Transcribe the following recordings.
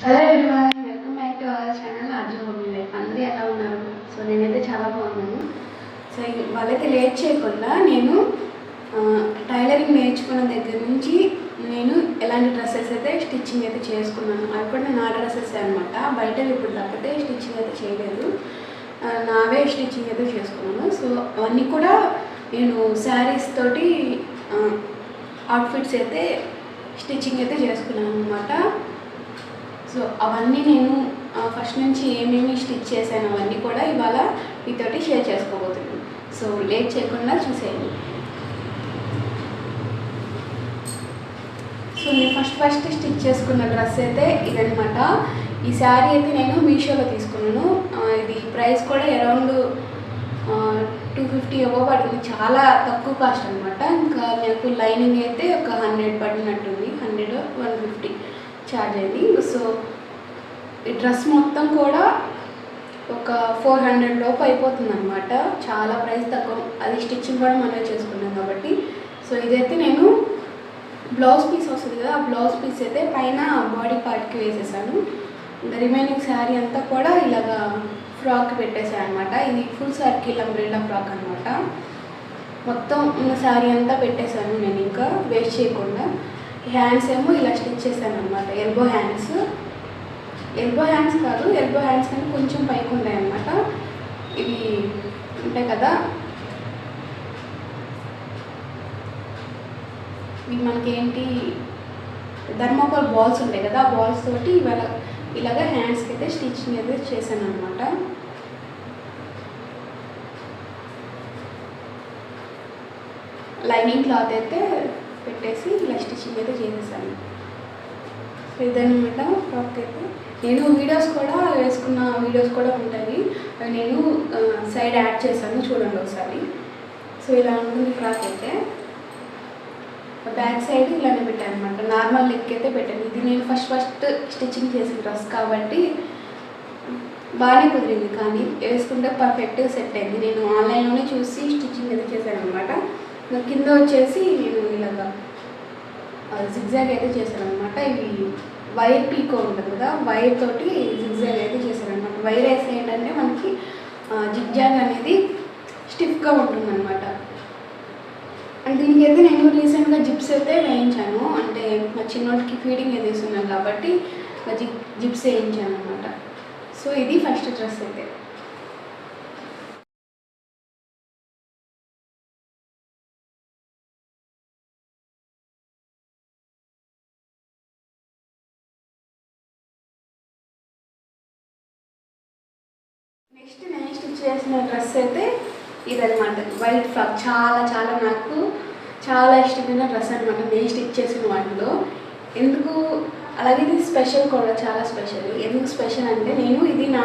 Hello everyone, welcome back to our channel Arjun home life. అందరూ ఎలా ఉన్నారు? సో నేనైతే చాలా బాగున్నాను. సో వాళ్ళైతే లేట్ చేయకుండా నేను టైలరింగ్ నేర్చుకున్న దగ్గర నుంచి నేను ఎలాంటి డ్రెస్సెస్ అయితే స్టిచ్చింగ్ అయితే చేసుకున్నాను. అవి కూడా నా డ్రెస్సెస్ అనమాట. బయట ఇప్పుడు తప్పితే స్టిచ్చింగ్ అయితే చేయలేదు, నావే స్టిచ్చింగ్ అయితే చేసుకున్నాను. సో అవన్నీ కూడా నేను శారీస్ తోటి అవుట్ఫిట్స్ అయితే స్టిచ్చింగ్ అయితే చేసుకున్నాను అనమాట. సో అవన్నీ నేను ఫస్ట్ నుంచి ఏమేమి స్టిచ్ చేశాను అవన్నీ కూడా ఇవాళ మీతోటి షేర్ చేసుకోబోతున్నాను. సో లేట్ చేయకుండా చూసేయండి. సో నేను ఫస్ట్ స్టిచ్ చేసుకున్న డ్రెస్ అయితే ఇదనమాట. ఈ శారీ అయితే నేను మీషోలో తీసుకున్నాను. ఇది ప్రైస్ కూడా అరౌండ్ 250 అబవ్ పడింది. చాలా తక్కువ కాస్ట్ అనమాట. ఇంకా నాకు లైనింగ్ అయితే ఒక 100 పడినట్టుంది. 100-150 ఛార్జ్ అయింది. సో ఈ డ్రెస్ మొత్తం కూడా ఒక 400 లోపు అయిపోతుంది అనమాట. చాలా ప్రైస్ తక్కువ. అది స్టిచ్చింగ్ కూడా మనమే చేసుకున్నాం కాబట్టి. సో ఇదైతే నేను బ్లౌజ్ పీస్ వస్తుంది కదా, ఆ బ్లౌజ్ పీస్ అయితే పైన బాడీ పార్ట్కి వేసేసాను. ఇంకా రిమైనింగ్ శారీ అంతా కూడా ఇలాగా ఫ్రాక్ పెట్టేసాను అనమాట. ఇది ఫుల్ సర్కిల్ అంబ్రెల్లా ఫ్రాక్ అనమాట. మొత్తం ఉన్న శారీ అంతా పెట్టేశాను నేను, ఇంకా వేస్ట్ చేయకుండా. హ్యాండ్స్ ఏమో ఇలా స్టిచ్ చేశాను అనమాట. ఎల్బో హ్యాండ్స్ కాదు, ఎల్బో హ్యాండ్స్ కానీ కొంచెం పైకి ఉంటాయి అన్నమాట. ఇవి ఉంటాయి కదా, ఇవి మనకేంటి థర్మోకోల్ బాల్స్ ఉంటాయి కదా, ఆ బాల్స్ తోటి ఇలాగా హ్యాండ్స్కి అయితే స్టిచ్చింగ్ అయితే చేశాను అనమాట. లైనింగ్ క్లాత్ అయితే పెట్టేసి ఇలా స్టిచ్చింగ్ అయితే చేసేసాను. సో ఇదన్నమాట ఫ్రాక్ అయితే. నేను వీడియోస్ కూడా వేసుకున్న వీడియోస్ కూడా ఉంటాయి, నేను సైడ్ యాడ్ చేశాను, చూడండి ఒకసారి. సో ఇలా ఉంటుంది ఫ్రాక్ అయితే. బ్యాక్ సైడ్ ఇలానే పెట్టాను అనమాట. నార్మల్ లెగ్ అయితే పెట్టాను. ఇది నేను ఫస్ట్ స్టిచ్చింగ్ చేసిన డ్రెస్ కాబట్టి బాగానే కుదిరింది, కానీ వేసుకుంటే పర్ఫెక్ట్గా సెట్ అయింది. నేను ఆన్లైన్లోనే చూసి స్టిచ్చింగ్ అయితే చేశాను అనమాట. కింద వచ్చేసి నేను ఇలాగా జిగ్జాగ్ అయితే చేశాను అనమాట. ఇవి వైర్ పీకో ఉంటుంది కదా, వైర్ తోటి జిగ్జాగ్ అయితే చేశాను అనమాట. వైర్ వేసి ఏంటంటే మనకి జిగ్జాగ్ అనేది స్టిఫ్గా ఉంటుంది అనమాట. అండ్ దీనికి అయితే నేను రీసెంట్గా జిప్స్ అయితే వేయించాను. అంటే మా చిన్నోటికి ఫీడింగ్ అయితే ఇస్తున్నాను కాబట్టి జిప్స్ వేయించాను అనమాట. సో ఇది ఫస్ట్ డ్రెస్ అయితే. నెక్స్ట్ నేను స్టిచ్ చేసిన డ్రెస్ అయితే ఇదనమాట. వైట్ ఫ్రాక్, చాలా నాకు చాలా ఇష్టమైన డ్రెస్ అనమాట నేను స్టిచ్ చేసిన వాటిలో. ఎందుకు అలాగే ఇది స్పెషల్ కూడా, చాలా స్పెషల్. ఎందుకు స్పెషల్ అంటే నేను ఇది నా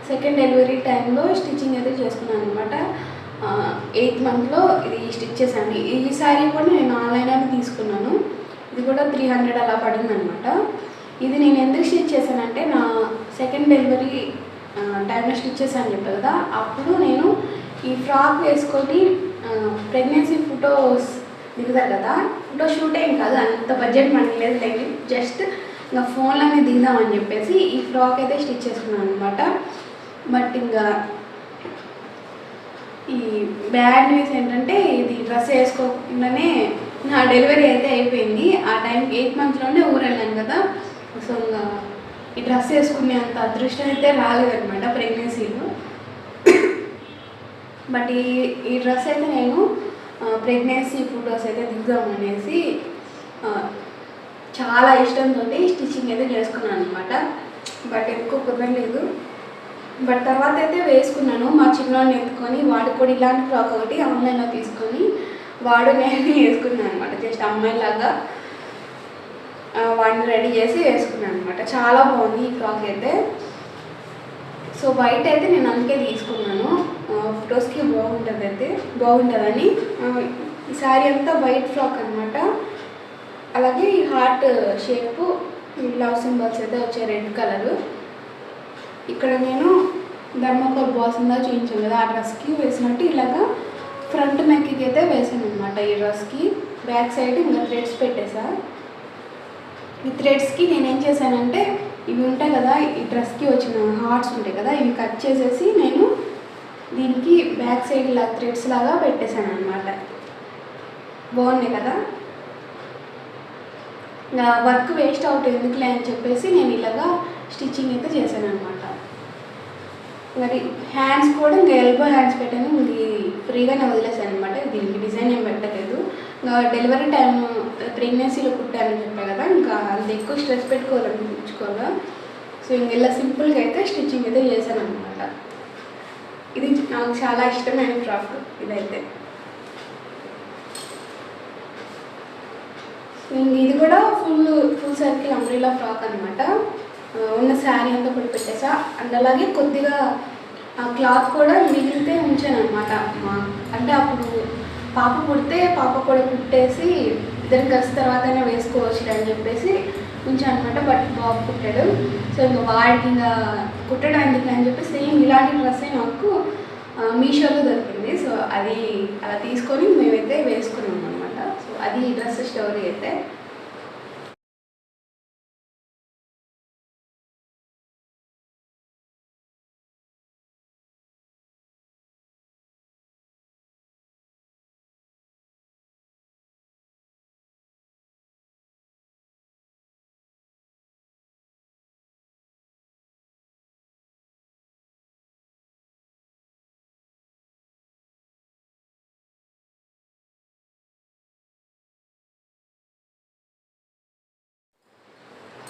సెకండ్ డెలివరీ టైంలో స్టిచ్చింగ్ అయితే చేసుకున్నాను అనమాట. 8th మంత్లో ఇది స్టిచ్ చేశాను. ఈ శారీ కూడా నేను ఆన్లైన్లోనే తీసుకున్నాను. ఇది కూడా 300 అలా పడింది అనమాట. ఇది నేను ఎందుకు స్టిచ్ చేశానంటే నా సెకండ్ డెలివరీ టైంలో స్టిచ్ చేశాను చెప్పాను కదా, అప్పుడు నేను ఈ ఫ్రాక్ వేసుకొని ప్రెగ్నెన్సీ ఫొటోస్ దిగుతారు కదా, ఫోటో షూట్ ఏం కాదు, అంత బడ్జెట్ మనకి లేదు, జస్ట్ ఇంకా ఫోన్లోనే దిగుదామని చెప్పేసి ఈ ఫ్రాక్ అయితే స్టిచ్ చేసుకున్నాను అనమాట. బట్ ఇంకా ఈ బ్యాడ్ న్యూస్ ఏంటంటే ఇది డ్రెస్ వేసుకోకుండానే నా డెలివరీ అయితే అయిపోయింది. ఆ టైంకి 8th మంత్లోనే ఊరు వెళ్ళాను కదా. సో ఇంకా ఈ డ్రెస్ వేసుకునే అంత అదృష్టం అయితే రాలేదనమాట ప్రెగ్నెన్సీలో. బట్ ఈ డ్రెస్ అయితే నేను ప్రెగ్నెన్సీ ఫొటోస్ అయితే దిగుదామనేసి చాలా ఇష్టంతో స్టిచ్చింగ్ అయితే చేసుకున్నాను అనమాట. బట్ ఎక్కువ కుదరలేదు. బట్ తర్వాత అయితే వేసుకున్నాను. మా చిన్నవాడిని ఎత్తుకొని వాడు కూడా ఇలాంటి ఫ్రాక్ ఒకటి ఆన్లైన్లో తీసుకొని నేను వేసుకున్నాను అనమాట. జస్ట్ అమ్మాయిలాగా వాడిని రెడీ చేసి వేసుకున్నాను అనమాట. చాలా బాగుంది ఈ ఫ్రాక్ అయితే. సో వైట్ అయితే నేను అందుకే తీసుకున్నాను, ఫొటోస్కి బాగుంటుందని. ఈ శారీ అంతా వైట్ ఫ్రాక్ అనమాట. అలాగే ఈ హార్ట్ షేపు లవ్ సింబల్స్ అయితే వచ్చాయి, రెడ్ కలరు. ఇక్కడ నేను థర్మోకోల్ బాల్స్ ఉందా చూపించాను కదా, ఆ డ్రెస్కి వేసినట్టు ఇలాగా ఫ్రంట్ నెక్కి అయితే వేసాను అనమాట. ఈ డ్రెస్కి బ్యాక్ సైడ్ ఇంకా థ్రెడ్స్ పెట్టేసా. ఈ థ్రెడ్స్కి నేనేం చేశానంటే ఇవి ఉంటాయి కదా, ఈ డ్రెస్కి వచ్చిన హార్ట్స్ ఉంటాయి కదా, ఇవి కట్ చేసేసి నేను దీనికి బ్యాక్ సైడ్ ఇలా థ్రెడ్స్ లాగా పెట్టేశాను అనమాట. బాగున్నాయి కదా. ఇంకా వర్క్ వేస్ట్ అవుట్ ఎందుకులే అని చెప్పేసి నేను ఇలాగా స్టిచ్చింగ్ అయితే చేశాను అనమాట. మరి హ్యాండ్స్ కూడా ఇంకా ఎల్బో హ్యాండ్స్ పెట్టాను, ఇది ఫ్రీగానే వదిలేసాను అనమాట. దీనికి డిజైన్ ఏం పెట్టలేదు. ఇంకా డెలివరీ టైం ప్రెగ్నెన్సీలో కుట్టానని చెప్పాను కదా, ఇంకా అంత ఎక్కువ స్ట్రెస్ పెట్టుకోవాలనిపించుకోగా సో ఇంక ఇలా సింపుల్గా అయితే స్టిచ్చింగ్ అయితే చేశాను అనమాట. ఇది నాకు చాలా ఇష్టమైన ఫ్రాక్ ఇదైతే. ఇది కూడా ఫుల్ సర్కిల్ అంబ్రెల్లా ఫ్రాక్ అనమాట. ఉన్న శారీ అంతా కూడా పెట్టేసా. అండ్ అలాగే కొద్దిగా ఆ క్లాత్ కూడా మిగిలితే ఉంచాను అనమాట. అంటే అప్పుడు పాప పుడితే పాప కూడా కుట్టేసి ఇద్దరు కలిసి తర్వాతనే వేసుకోవచ్చు అని చెప్పేసి ఉంచాను అనమాట. But Babu కుట్టాడు. సో ఇంకా వాడికి ఇంకా కుట్టడం ఎందుకు అని చెప్పి సేమ్ ఇలాంటి డ్రెస్సే నాకు మీషోలో దొరికింది. సో అది అలా తీసుకొని మేమైతే వేసుకున్నాం అనమాట. సో అది డ్రెస్ స్టోరీ అయితే.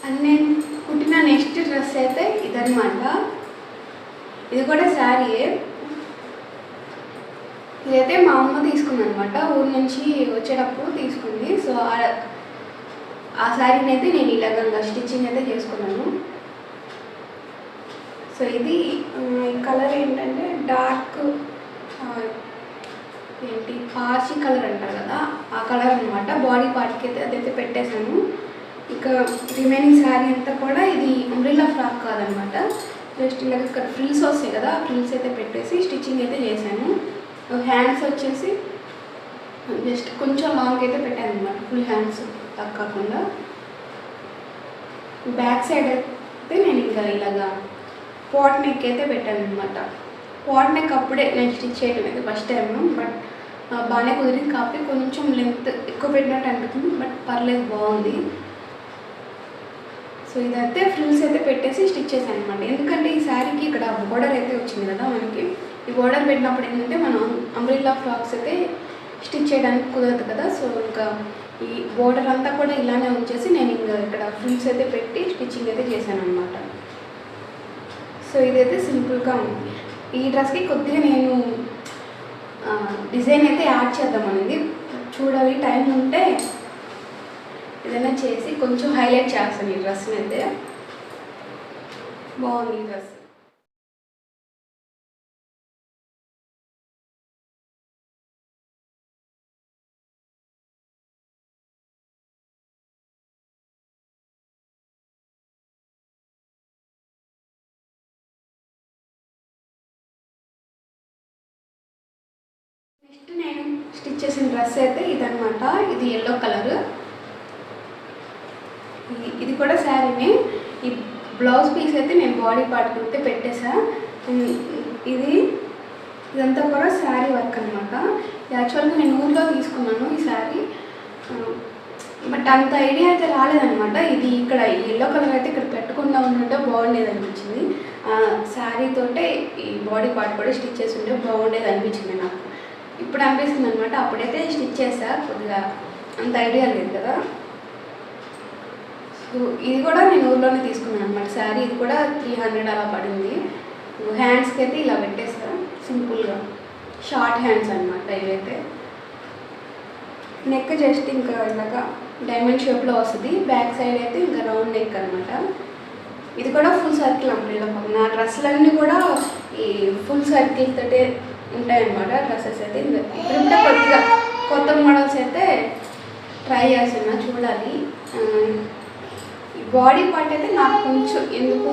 అండ్ నేను కుట్టిన నెక్స్ట్ డ్రెస్ అయితే ఇదనమాట. ఇది కూడా శారీయే. ఇదైతే మా అమ్మ తీసుకుంది అనమాట, ఊరి నుంచి వచ్చేటప్పుడు తీసుకుంది. సో ఆ శారీని అయితే నేను ఇలాగంగా స్టిచ్చింగ్ అయితే చేసుకున్నాను. సో ఇది కలర్ ఏంటంటే డార్క్ పాచి కలర్ అంటారు కదా, ఆ కలర్ అనమాట. బాడీ పార్ట్కి అయితే అదైతే పెట్టేశాను. ఇక రిమైనింగ్ శారీ అంతా కూడా ఇది అంబ్రెల్లా ఫ్రాక్ కాదనమాట. జస్ట్ ఇలా ఇక్కడ ఫ్రిల్స్ వస్తాయి కదా, ఆ ఫ్రిల్స్ అయితే పెట్టేసి స్టిచ్చింగ్ అయితే చేశాను. హ్యాండ్స్ వచ్చేసి జస్ట్ కొంచెం లాంగ్ అయితే పెట్టాను అనమాట, ఫుల్ హ్యాండ్స్ తక్కకుండా. బ్యాక్ సైడ్ అయితే నేను ఇంకా ఇలాగా పాట్ నెక్ అయితే పెట్టాను అనమాట. పాట్ నెక్ అప్పుడే నేను స్టిచ్ చేయడం అయితే ఫస్ట్ టైం, బట్ బాగానే కుదిరింది. కాకపోతే కొంచెం లెంత్ ఎక్కువ పెట్టినట్టు అనిపిస్తుంది, బట్ పర్లేదు, బాగుంది. సో ఇదైతే ఫ్రిల్స్ అయితే పెట్టేసి స్టిచ్ చేశాను అనమాట. ఎందుకంటే ఈ శారీకి ఇక్కడ బోర్డర్ అయితే వచ్చింది కదా మనకి. ఈ బోర్డర్ పెట్టినప్పుడు ఏంటంటే మనం అంబ్రెల్లా ఫ్రాక్స్ అయితే స్టిచ్ చేయడానికి కుదరదు కదా. సో ఇంకా ఈ బోర్డర్ అంతా కూడా ఇలానే ఉంచేసి నేను ఇంకా ఇక్కడ ఫ్రిల్స్ అయితే పెట్టి స్టిచ్చింగ్ అయితే చేశాను అనమాట. సో ఇదైతే సింపుల్గా ఉంది. ఈ డ్రెస్కి కొద్దిగా నేను డిజైన్ అయితే యాడ్ చేద్దామనేది, చూడాలి టైం ఉంటే ఏదైనా చేసి కొంచెం హైలైట్ చేస్తాను ఈ డ్రెస్ని అయితే. బాగుంది ఈ డ్రెస్. నెక్స్ట్ నేను స్టిచ్ చేసిన డ్రెస్ అయితే ఇదనమాట. ఇది ఎల్లో కలర్. ఇది కూడా శారీనే. ఈ బ్లౌజ్ పీస్ అయితే నేను బాడీ పార్ట్ అయితే పెట్టేసా. ఇదంతా కూడా శారీ వర్క్ అనమాట. యాక్చువల్గా నేను ఊళ్ళో తీసుకున్నాను ఈ శారీ, బట్ అంత ఐడియా అయితే రాలేదనమాట. ఇది ఇక్కడ ఎల్లో కలర్ అయితే ఇక్కడ పెట్టకుండా ఉంటే బాగుండేది అనిపించింది. శారీతోటే ఈ బాడీ పార్ట్ కూడా స్టిచ్ చేసి ఉంటే బాగుండేది అనిపించింది నాకు. ఇప్పుడు అనిపిస్తుంది అనమాట. అప్పుడైతే స్టిచ్ చేసా, కొద్దిగా అంత ఐడియా లేదు కదా. సో ఇది కూడా నేను ఊర్లోనే తీసుకున్నాను అనమాట శారీ. ఇది కూడా 300 అలా పడింది. హ్యాండ్స్కి అయితే ఇలా పెట్టేస్తా సింపుల్గా, షార్ట్ హ్యాండ్స్ అనమాట ఇవైతే. నెక్ జస్ట్ ఇంకా ఇలాగా డైమండ్ షేప్లో వస్తుంది. బ్యాక్ సైడ్ అయితే ఇంకా రౌండ్ నెక్ అనమాట. ఇది కూడా ఫుల్ సర్కిల్ అంబ్రెల్లా. నా డ్రెస్సులన్నీ కూడా ఈ ఫుల్ సర్కిల్ తోటే ఉంటాయన్నమాట డ్రెస్సెస్ అయితే. ఇప్పుడు కొద్దిగా కొత్త మోడల్స్ అయితే ట్రై చేస్తున్నా, చూడాలి. బాడీ పార్ట్ అయితే నాకు కొంచెం ఎందుకు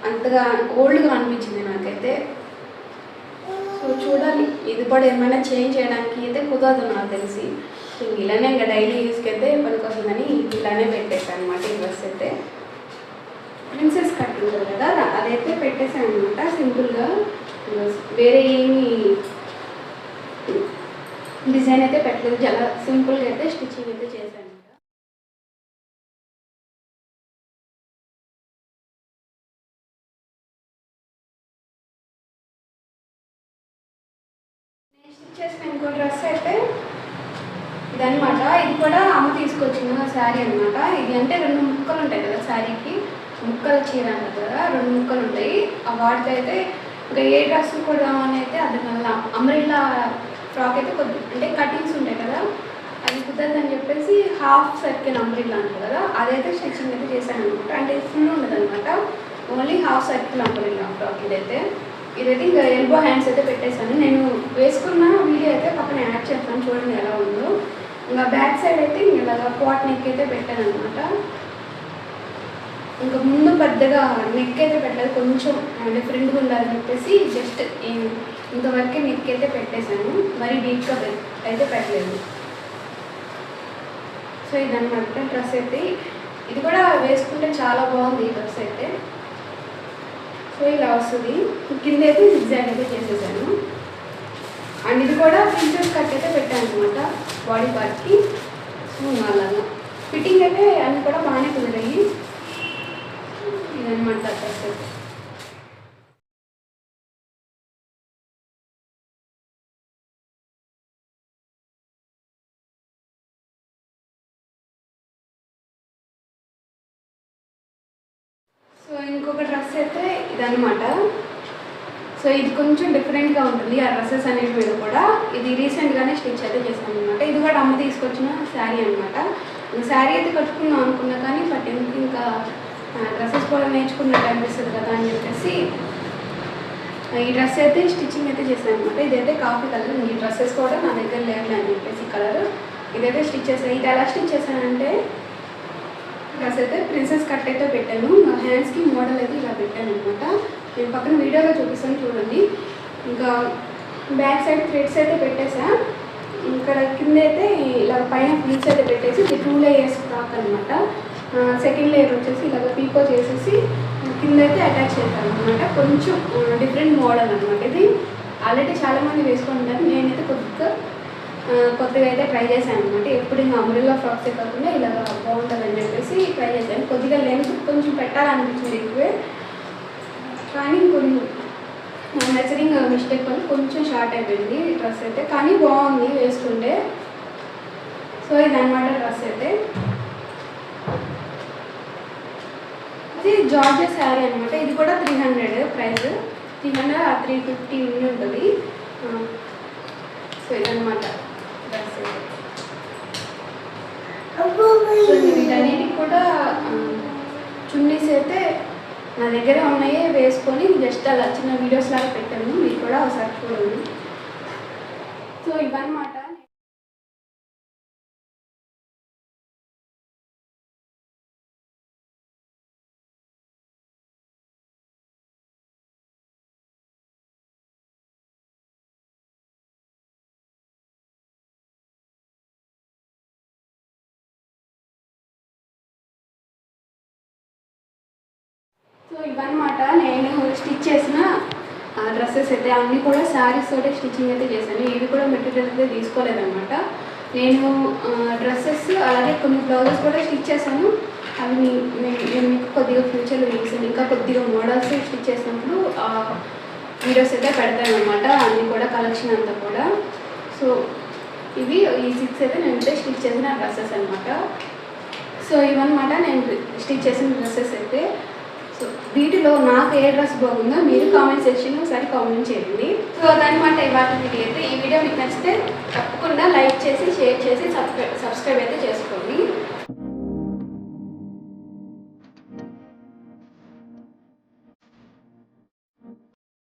అంతగా ఓల్డ్గా అనిపించింది నాకైతే. సో చూడాలి, ఇది కూడా ఏమైనా చేంజ్ చేయడానికి అయితే కుదరదు నాకు తెలిసి. సో ఇలానే ఇంకా డైలీ యూస్కి అయితే పనికి వస్తుందని ఇలానే పెట్టేస్తాను అనమాట ఈ డ్రెస్ అయితే. చేశాను అనమాట సింపుల్గా. వేరే ఏమి డిజైన్ అయితే పెట్టలేదు, చాలా సింపుల్గా అయితే స్టిచ్చింగ్ అయితే చేశాను. స్టిచ్ చేసిన ఇంకో డ్రెస్ అయితే ఇదనమాట. ఇది కూడా అమ్మ తీసుకొచ్చిన శారీ అనమాట. ఇది అంటే 2 ముక్కలు ఉంటాయి కదా శారీకి, ముక్కల చీర అంటారు కదా, 2 ముక్కలు ఉంటాయి. ఆ వాటికి అయితే ఇంకా ఏ డ్రెస్ కూడా అని అయితే అది మళ్ళీ అంబ్రెల్లా ఫ్రాక్ అయితే కొద్ది అంటే కటింగ్స్ ఉంటాయి కదా, అది కుదరదని చెప్పేసి హాఫ్ సర్కిల్ అంబ్రెల్లా అంటారు కదా, అదైతే స్టిచ్చింగ్ అయితే చేశాను అనమాట. అంటే ఫుల్ ఉండదు అనమాట, only half circle umbrella frock ఇదైతే. ఇంకా ఎల్బో హ్యాండ్స్ అయితే పెట్టేశాను. నేను వేసుకున్న వీడియో అయితే పక్కన యాడ్ చేస్తాను, చూడండి ఎలా ఉందో. ఇంకా బ్యాక్ సైడ్ అయితే ఇలాగా పాట్ నెక్ అయితే పెట్టాను అనమాట. ఇంకా ముందు పెద్దగా నెక్ అయితే పెట్టలేదు, కొంచెం డిఫరెంట్గా ఉండాలని చెప్పేసి జస్ట్ ఇంతవరకే నెక్ అయితే పెట్టేశాను, మరీ డీప్గా అయితే పెట్టలేదు. సో ఇదన్నమాట డ్రెస్ అయితే. ఇది కూడా వేసుకుంటే చాలా బాగుంది ఈ డ్రెస్ అయితే. సో ఇలా వస్తుంది, కింద అయితే డిజైన్ అయితే చేసేసాను. అండ్ ఇది కూడా ప్రిన్సెస్ కట్ అయితే పెట్టాను అనమాట బాడీ పార్ట్కి. సో అలాగా ఫిట్టింగ్ అయితే అన్నీ కూడా బాగానే కుదిరాయి. ఇదనమాట డ్రెస్ అయితే. సో ఇంకొక డ్రెస్ అయితే ఇదనమాట. సో ఇది కొంచెం డిఫరెంట్గా ఉంటుంది ఆ డ్రెస్సెస్ అనేవి మీద కూడా. ఇది రీసెంట్గానే స్టిచ్ అయితే చేశాను అనమాట. ఇది కూడా అమ్మ తీసుకొచ్చిన శారీ అనమాట. శారీ అయితే కట్టుకుందాం అనుకున్నా కానీ బట్ ఇంకా డ్రెస్సెస్ కూడా నేర్చుకున్నట్టు అనిపిస్తుంది కదా అని చెప్పేసి ఈ డ్రెస్ అయితే స్టిచ్చింగ్ అయితే చేశాను అనమాట. ఇదైతే కాఫీ కలర్, ఈ డ్రెస్సెస్ కూడా నా దగ్గర లేదు అని చెప్పేసి కలర్ ఇదైతే స్టిచ్ చేశాను. ఇది ఎలా స్టిచ్ చేశానంటే డ్రెస్ అయితే ప్రిన్సెస్ కట్ అయితే పెట్టాను, హ్యాండ్స్కి మోడల్ అయితే ఇలా పెట్టాను అనమాట. నేను పక్కన వీడియోలో చూపిస్తాను చూడండి. ఇంకా బ్యాక్ సైడ్ థ్రెడ్స్ అయితే పెట్టేసా. ఇక్కడ కింద అయితే ఇలా పైన ప్లీట్స్ అయితే పెట్టేసి ఇది 2 లేయర్స్ ఫ్రాక్ అనమాట. సెకండ్ లేయర్ వచ్చేసి ఇలాగ పీకో చేసేసి కింద అయితే అటాచ్ చేశాను అనమాట. కొంచెం డిఫరెంట్ మోడల్ అనమాట. ఇది ఆల్రెడీ చాలామంది వేసుకుంటారు, నేనైతే కొత్తగా అయితే ట్రై చేశాను అనమాట. ఎప్పుడు ఇంకా అంబ్రెల్లా ఫ్రాక్సే కాకుండా ఇలా బాగుంటుందని చెప్పేసి ట్రై చేశాను. కొద్దిగా లెంత్ కొంచెం పెట్టాలనిపించింది ఎక్కువే, కానీ కొన్ని మెజరింగ్ మిస్టేక్ వల్ల కొంచెం షార్ట్ అయిపోయింది డ్రెస్ అయితే, కానీ బాగుంది వేసుకుంటే. సో ఇదన్నమాట డ్రెస్ అయితే. ఇది జార్జెట్ శారీ అనమాట. ఇది కూడా 300 ప్రైస్, 300 ఆ 350 ఉంటుంది. సో ఇదన్నమాట డ్రెస్ అయితే. సో వీటన్నిటికి కూడా చున్నీస్ అయితే నా దగ్గర ఉన్నాయి, వేసుకొని జస్ట్ అలా చిన్న వీడియోస్ లాగా పెట్టాను, మీరు కూడా ఒకసారి చూడండి. సో ఇవన్నమాట. సో ఇవన్నమాట నేను స్టిచ్ చేసిన డ్రెస్సెస్ అయితే. అన్నీ కూడా శారీస్ తోటే స్టిచ్చింగ్ అయితే చేశాను. ఇవి కూడా మెటీరియల్ అయితే తీసుకోలేదన్నమాట. నేను డ్రెస్సెస్ అలాగే కొన్ని బ్లౌజెస్ కూడా స్టిచ్ చేశాను. అవి నేను మీకు కొద్దిగా ఫ్యూచర్లో చూసాను, ఇంకా కొద్దిగా మోడల్స్ స్టిచ్ చేసినప్పుడు వీడియోస్ అయితే పెడతాను అనమాట. అన్నీ కూడా కలెక్షన్ అంతా కూడా. సో ఇవి ఈ 6 అయితే నేను స్టిచ్ చేసిన డ్రెస్సెస్ అనమాట. సో ఇవన్నమాట నేను స్టిచ్ చేసిన డ్రెస్సెస్ అయితే. సో వీటిలో నాకు ఏ డ్రెస్ బాగుందో మీరు కామెంట్ సెక్షన్లో ఒకసారి కామెంట్ చేయండి. సో అదనమాట ఇవాళ వీడియో అయితే. ఈ వీడియో మీకు నచ్చితే తప్పకుండా లైక్ చేసి షేర్ చేసి సబ్స్క్రైబ్ అయితే చేసుకోండి.